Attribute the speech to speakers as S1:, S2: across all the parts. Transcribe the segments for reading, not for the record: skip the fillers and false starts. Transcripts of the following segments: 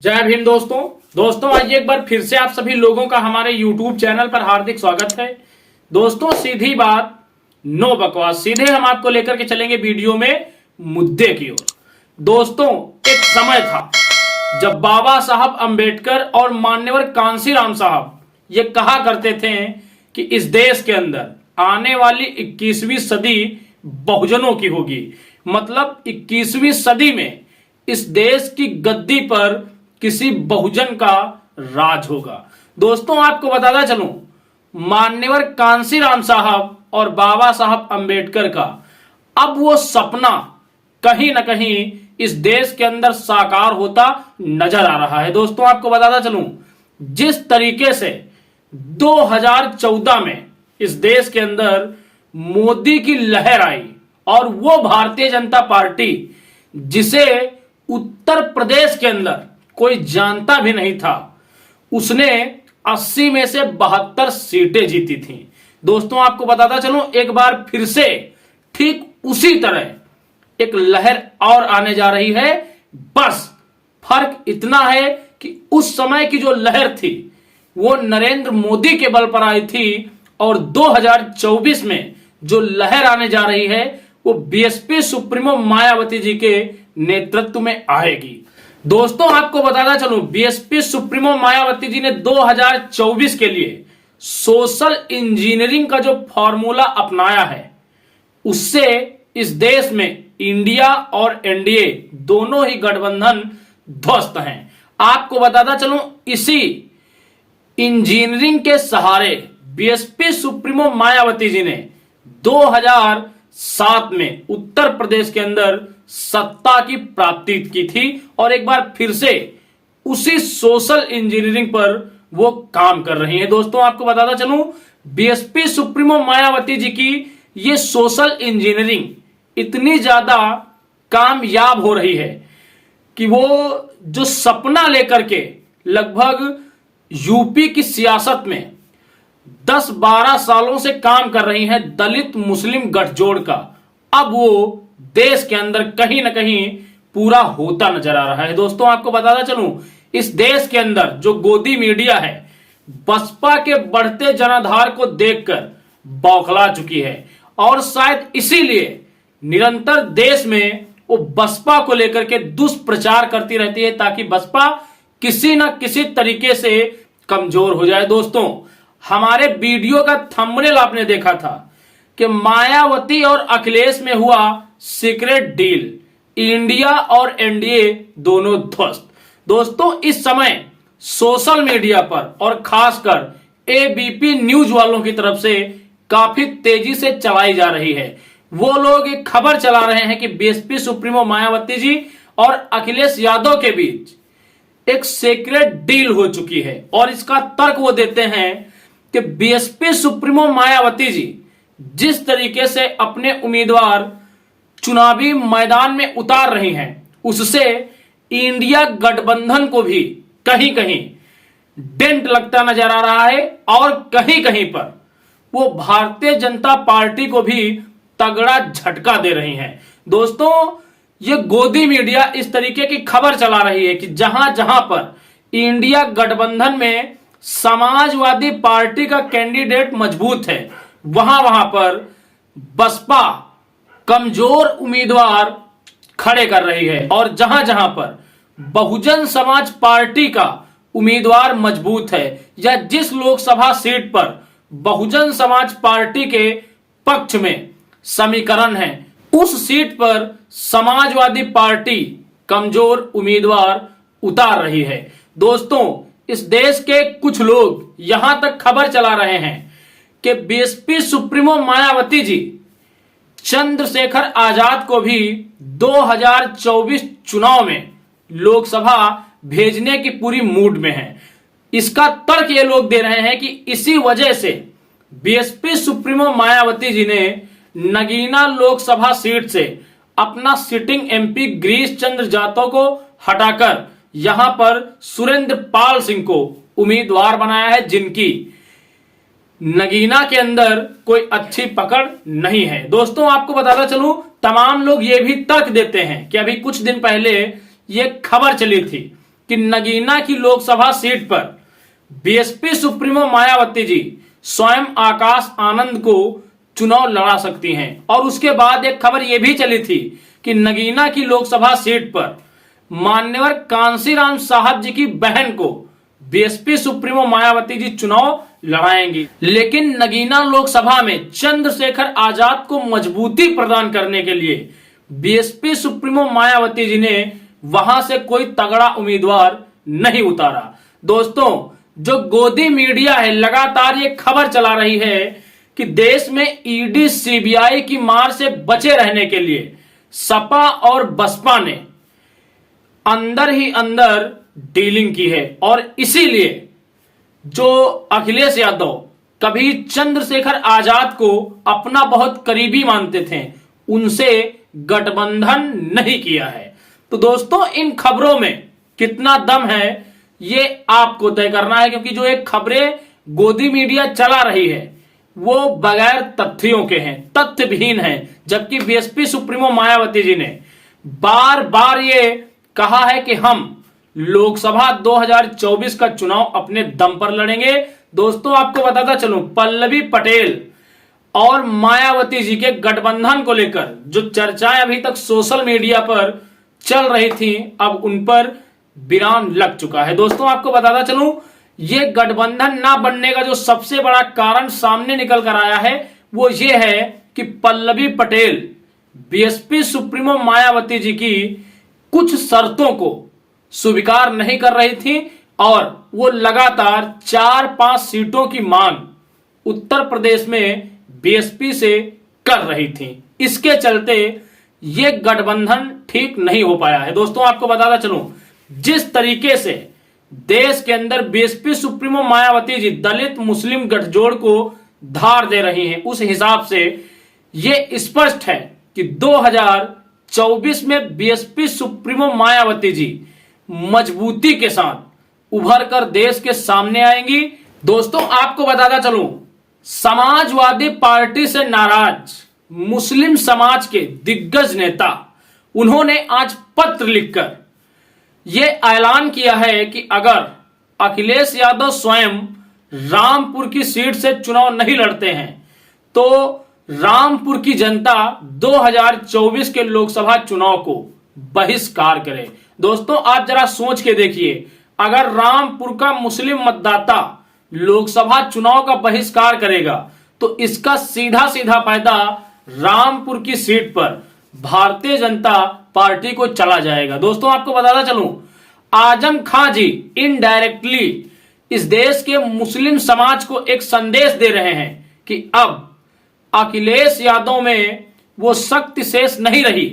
S1: जय भीम दोस्तों आज एक बार फिर से आप सभी लोगों का हमारे YouTube चैनल पर हार्दिक स्वागत है। दोस्तों सीधी बात, नो बकवास, सीधे हम आपको लेकर के चलेंगे वीडियो में मुद्दे की ओर। दोस्तों एक समय था जब बाबा साहब अंबेडकर और मान्यवर कांशीराम साहब ये कहा करते थे कि इस देश के अंदर आने वाली 21वीं सदी बहुजनों की होगी। मतलब 21वीं सदी में इस देश की गद्दी पर किसी बहुजन का राज होगा। दोस्तों आपको बताता चलूं, मान्यवर कांशीराम साहब और बाबा साहब अंबेडकर का अब वो सपना कहीं ना कहीं इस देश के अंदर साकार होता नजर आ रहा है। दोस्तों आपको बताता चलूं, जिस तरीके से 2014 में इस देश के अंदर मोदी की लहर आई और वो भारतीय जनता पार्टी जिसे उत्तर प्रदेश के अंदर कोई जानता भी नहीं था, उसने 80 में से 72 सीटें जीती थी। दोस्तों आपको बताता चलूं, एक बार फिर से ठीक उसी तरह एक लहर और आने जा रही है। बस फर्क इतना है कि उस समय की जो लहर थी वो नरेंद्र मोदी के बल पर आई थी और 2024 में जो लहर आने जा रही है वो बीएसपी सुप्रीमो मायावती जी के नेतृत्व में आएगी। दोस्तों आपको बताता चलूं, बीएसपी सुप्रीमो मायावती जी ने 2024 के लिए सोशल इंजीनियरिंग का जो फॉर्मूला अपनाया है उससे इस देश में इंडिया और एनडीए दोनों ही गठबंधन ध्वस्त हैं। आपको बताता चलूं, इसी इंजीनियरिंग के सहारे बीएसपी सुप्रीमो मायावती जी ने 2007 में उत्तर प्रदेश के अंदर सत्ता की प्राप्ति की थी और एक बार फिर से उसी सोशल इंजीनियरिंग पर वो काम कर रही हैं। दोस्तों आपको बताता चलूं, बीएसपी सुप्रीमो मायावती जी की ये सोशल इंजीनियरिंग इतनी ज्यादा कामयाब हो रही है कि वो जो सपना लेकर के लगभग यूपी की सियासत में 10-12 सालों से काम कर रही हैं दलित मुस्लिम गठजोड़ का, अब वो देश के अंदर कहीं ना कहीं पूरा होता नजर आ रहा है। दोस्तों आपको बताता चलूं, इस देश के अंदर जो गोदी मीडिया है बसपा के बढ़ते जनाधार को देखकर बौखला चुकी है और शायद इसीलिए निरंतर देश में वो बसपा को लेकर के दुष्प्रचार करती रहती है ताकि बसपा किसी न किसी तरीके से कमजोर हो जाए। दोस्तों हमारे वीडियो का थंबनेल आपने देखा था कि मायावती और अखिलेश में हुआ सीक्रेट डील, इंडिया और एनडीए दोनों ध्वस्त। दोस्तों इस समय सोशल मीडिया पर और खासकर एबीपी न्यूज वालों की तरफ से काफी तेजी से चलाई जा रही है। वो लोग एक खबर चला रहे हैं कि बीएसपी सुप्रीमो मायावती जी और अखिलेश यादव के बीच एक सीक्रेट डील हो चुकी है और इसका तर्क वो देते हैं कि बीएसपी सुप्रीमो मायावती जी जिस तरीके से अपने उम्मीदवार चुनावी मैदान में उतार रही हैं उससे इंडिया गठबंधन को भी कहीं कहीं डेंट लगता नजर आ रहा है और कहीं कहीं पर वो भारतीय जनता पार्टी को भी तगड़ा झटका दे रही हैं। दोस्तों ये गोदी मीडिया इस तरीके की खबर चला रही है कि जहां जहां पर इंडिया गठबंधन में समाजवादी पार्टी का कैंडिडेट मजबूत है वहां वहां पर बसपा कमजोर उम्मीदवार खड़े कर रही है और जहां जहां पर बहुजन समाज पार्टी का उम्मीदवार मजबूत है या जिस लोकसभा सीट पर बहुजन समाज पार्टी के पक्ष में समीकरण है उस सीट पर समाजवादी पार्टी कमजोर उम्मीदवार उतार रही है। दोस्तों इस देश के कुछ लोग यहां तक खबर चला रहे हैं कि बीएसपी सुप्रीमो मायावती जी चंद्रशेखर आजाद को भी 2024 चुनाव में लोकसभा भेजने की पूरी मूड में है। इसका तर्क ये लोग दे रहे हैं कि इसी वजह से बीएसपी सुप्रीमो मायावती जी ने नगीना लोकसभा सीट से अपना सिटिंग एमपी गिरीश चंद्र जाटव को हटाकर यहां पर सुरेंद्र पाल सिंह को उम्मीदवार बनाया है जिनकी नगीना के अंदर कोई अच्छी पकड़ नहीं है। दोस्तों आपको बताता चलूं, तमाम लोग ये भी तर्क देते हैं कि अभी कुछ दिन पहले ये खबर चली थी कि नगीना की लोकसभा सीट पर बीएसपी सुप्रीमो मायावती जी स्वयं आकाश आनंद को चुनाव लड़ा सकती हैं। और उसके बाद एक खबर यह भी चली थी कि नगीना की लोकसभा सीट पर मान्यवर कांसीराम साहब जी की बहन को बीएसपी सुप्रीमो मायावती जी चुनाव लड़ाएंगी। लेकिन नगीना लोकसभा में चंद्रशेखर आजाद को मजबूती प्रदान करने के लिए बीएसपी सुप्रीमो मायावती जी ने वहां से कोई तगड़ा उम्मीदवार नहीं उतारा। दोस्तों, जो गोदी मीडिया है लगातार ये खबर चला रही है कि देश में ईडी सीबीआई की मार से बचे रहने के लिए सपा और बसपा ने अंदर ही अंदर डीलिंग की है। और इसीलिए जो अखिलेश यादव कभी चंद्रशेखर आजाद को अपना बहुत करीबी मानते थे, उनसे गठबंधन नहीं किया है। तो दोस्तों, इन खबरों में कितना दम है ये आपको तय करना है, क्योंकि जो एक खबरें गोदी मीडिया चला रही है वो बगैर तथ्यों के हैं, तथ्य विहीन है। जबकि बीएसपी सुप्रीमो मायावती जी ने बार बार ये कहा है कि हम लोकसभा 2024 का चुनाव अपने दम पर लड़ेंगे। दोस्तों, आपको बताता चलूं, पल्लवी पटेल और मायावती जी के गठबंधन को लेकर जो चर्चाएं अभी तक सोशल मीडिया पर चल रही थी, अब उन पर विराम लग चुका है। दोस्तों, आपको बताता चलूं, ये गठबंधन ना बनने का जो सबसे बड़ा कारण सामने निकल कर आया है वो ये है कि पल्लवी पटेल बीएसपी सुप्रीमो मायावती जी की कुछ शर्तों को स्वीकार नहीं कर रही थी और वो लगातार 4-5 सीटों की मांग उत्तर प्रदेश में बीएसपी से कर रही थी। इसके चलते ये गठबंधन ठीक नहीं हो पाया है। दोस्तों, आपको बताता चलूं, जिस तरीके से देश के अंदर बीएसपी सुप्रीमो मायावती जी दलित मुस्लिम गठजोड़ को धार दे रही हैं, उस हिसाब से ये स्पष्ट है कि 2024 में बीएसपी सुप्रीमो मायावती जी मजबूती के साथ उभर कर देश के सामने आएंगी। दोस्तों, आपको बताता चलूं, समाजवादी पार्टी से नाराज मुस्लिम समाज के दिग्गज नेता उन्होंने आज पत्र लिखकर यह ऐलान किया है कि अगर अखिलेश यादव स्वयं रामपुर की सीट से चुनाव नहीं लड़ते हैं तो रामपुर की जनता 2024 के लोकसभा चुनाव को बहिष्कार करे। दोस्तों, आप जरा सोच के देखिए, अगर रामपुर का मुस्लिम मतदाता लोकसभा चुनाव का बहिष्कार करेगा तो इसका सीधा सीधा फायदा रामपुर की सीट पर भारतीय जनता पार्टी को चला जाएगा। दोस्तों, आपको बताता चलूं, आजम खां जी इनडायरेक्टली इस देश के मुस्लिम समाज को एक संदेश दे रहे हैं कि अब अखिलेश यादव में वो शक्ति शेष नहीं रही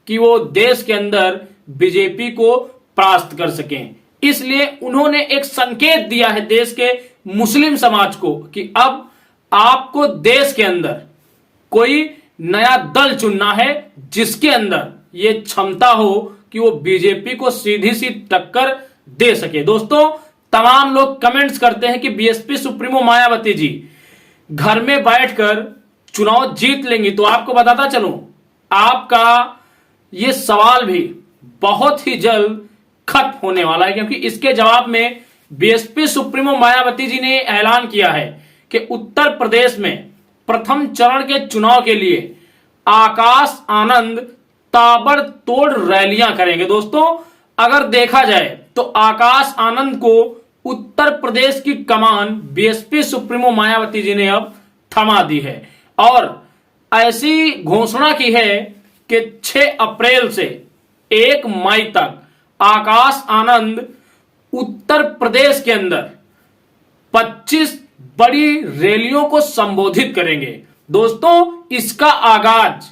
S1: कि वो देश के अंदर बीजेपी को परास्त कर सकें। इसलिए उन्होंने एक संकेत दिया है देश के मुस्लिम समाज को कि अब आपको देश के अंदर कोई नया दल चुनना है जिसके अंदर ये क्षमता हो कि वो बीजेपी को सीधी सी टक्कर दे सके। दोस्तों, तमाम लोग कमेंट्स करते हैं कि बीएसपी सुप्रीमो मायावती जी घर में बैठकर चुनाव जीत लेंगी। तो आपको बताता चलूं, आपका ये सवाल भी बहुत ही जल्द खत्म होने वाला है, क्योंकि इसके जवाब में बीएसपी सुप्रीमो मायावती जी ने ऐलान किया है कि उत्तर प्रदेश में प्रथम चरण के चुनाव के लिए आकाश आनंद ताबड़तोड़ रैलियां करेंगे। दोस्तों, अगर देखा जाए तो आकाश आनंद को उत्तर प्रदेश की कमान बीएसपी सुप्रीमो मायावती जी ने अब थमा दी है और ऐसी घोषणा की है कि 6 अप्रैल से 1 मई तक आकाश आनंद उत्तर प्रदेश के अंदर 25 बड़ी रैलियों को संबोधित करेंगे। दोस्तों, इसका आगाज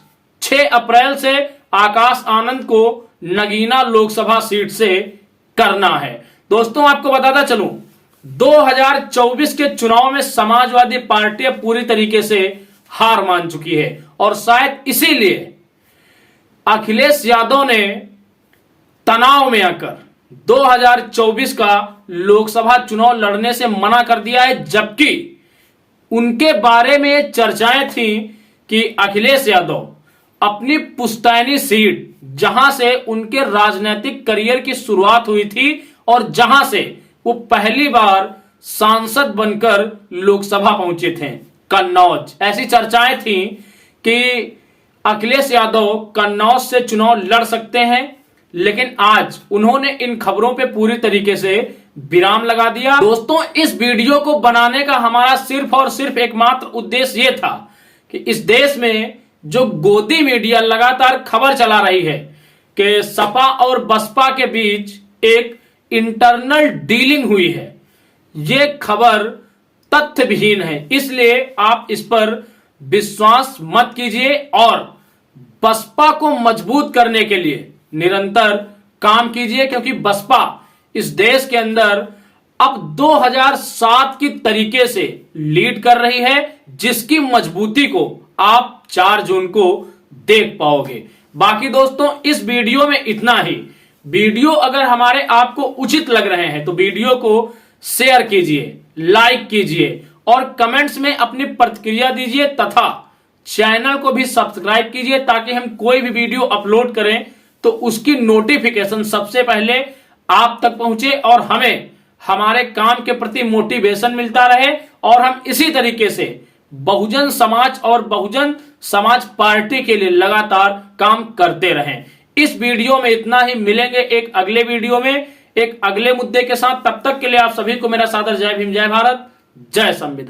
S1: 6 अप्रैल से आकाश आनंद को नगीना लोकसभा सीट से करना है। दोस्तों, आपको बताता चलूं, 2024 के चुनाव में समाजवादी पार्टी पूरी तरीके से हार मान चुकी है और शायद इसीलिए अखिलेश यादव ने तनाव में आकर 2024 का लोकसभा चुनाव लड़ने से मना कर दिया है। जबकि उनके बारे में चर्चाएं थी कि अखिलेश यादव अपनी पुश्तैनी सीट, जहां से उनके राजनीतिक करियर की शुरुआत हुई थी और जहां से वो पहली बार सांसद बनकर लोकसभा पहुंचे थे, कन्नौज। ऐसी चर्चाएं थी कि अखिलेश यादव कन्नौज से चुनाव लड़ सकते हैं, लेकिन आज उन्होंने इन खबरों पे पूरी तरीके से विराम लगा दिया। दोस्तों, इस वीडियो को बनाने का हमारा सिर्फ और सिर्फ एकमात्र उद्देश्य यह था कि इस देश में जो गोदी मीडिया लगातार खबर चला रही है कि सपा और बसपा के बीच एक इंटरनल डीलिंग हुई है, ये खबर तथ्य विहीन है। इसलिए आप इस पर विश्वास मत कीजिए और बसपा को मजबूत करने के लिए निरंतर काम कीजिए, क्योंकि बसपा इस देश के अंदर अब 2007 की तरीके से लीड कर रही है, जिसकी मजबूती को आप 4 जून को देख पाओगे। बाकी दोस्तों, इस वीडियो में इतना ही। वीडियो अगर हमारे आपको उचित लग रहे हैं तो वीडियो को शेयर कीजिए, लाइक कीजिए और कमेंट्स में अपनी प्रतिक्रिया दीजिए तथा चैनल को भी सब्सक्राइब कीजिए, ताकि हम कोई भी वीडियो अपलोड करें तो उसकी नोटिफिकेशन सबसे पहले आप तक पहुंचे और हमें हमारे काम के प्रति मोटिवेशन मिलता रहे और हम इसी तरीके से बहुजन समाज और बहुजन समाज पार्टी के लिए लगातार काम करते रहें। इस वीडियो में इतना ही। मिलेंगे एक अगले वीडियो में एक अगले मुद्दे के साथ। तब तक के लिए आप सभी को मेरा सादर जय भीम, जय भारत, जय संविधान।